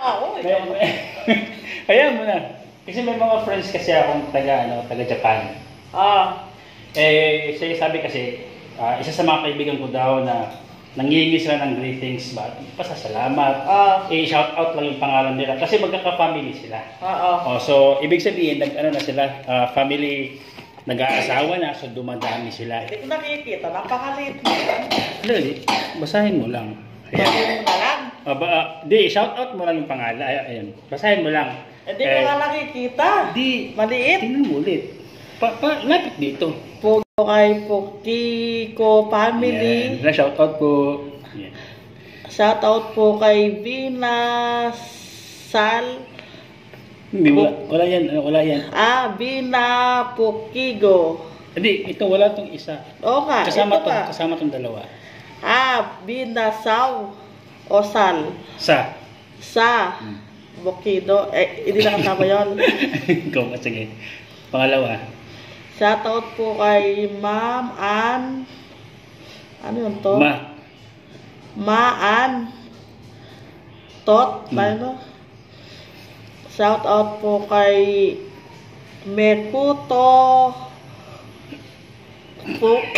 Oo, Ayan mo na. Kasi may mga friends kasi akong taga Japan. Siya sabi kasi, isa sa mga kaibigan ko daw na nanghihingi sila ng greetings ba? Pasasalamat. I-shout out lang yung pangalan nila kasi magkaka-family sila. So, ibig sabihin, na sila, family, nag-aasawa na, so dumadami sila. Hindi ko nakikita, napakaliit mo. Dali, basahin mo lang. Basahin mo na lang? Di, shout out mo lang yung pangalan. Ayan, basahin mo lang. Hindi ko nga nakikita. Di, maliit. Tingnan mo ulit. Lapit dito. Pogo kay Pokiko family. Yeah. Shout out po. Yeah. Shout out po kay Bina Sal. Hindi, wala yan. Bina Pokigo. Hindi, ito wala tong isa. Oo nga, kasama tong dalawa. Bina Saw o Sal. Sa. Bokido. Hindi na kasama yun. Sige. Pangalawa. Shoutout po kay Ma'am Ann. Ano yun to? Ma'an. Tot. Ano? Shoutout po kay Mekuto. Puk.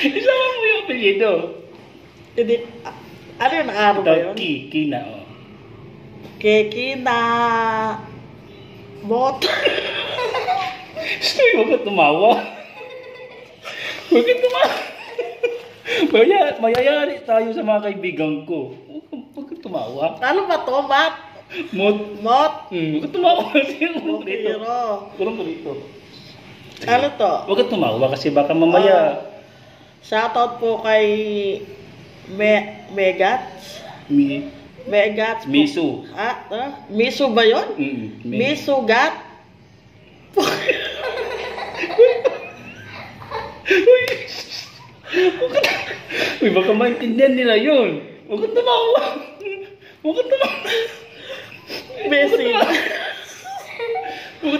Isama mo yung apelyido. Hindi. Ano yung nakaro ba yun? Kina. Kina. Bot. Huwag ka tumawa. Huwag ka tumawa. Mayayari tayo sa mga kaibigan ko. Huwag ka tumawa. Ano ba to, Mat? Mot. Huwag ka tumawa. Kurang ko dito. Ano to? Huwag ka tumawa kasi baka mamaya. Shoutout po kay Megats. Megats. Misu. Misu ba yun? Misugat. Uy, baka maintindihan nila yun. Huwag ka tumawa. Huwag ka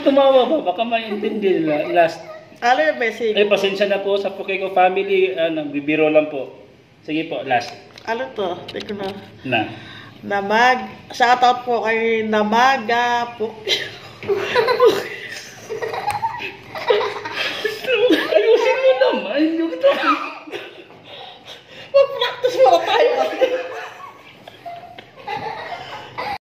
tumawa ba? Baka maintindihan nila. Last. Ano yung message? Pasensya na po sa Pokiko family. Nagbibiro lang po. Sige po, last. Ano to? Teka na. Shoutout po kay Namaga po.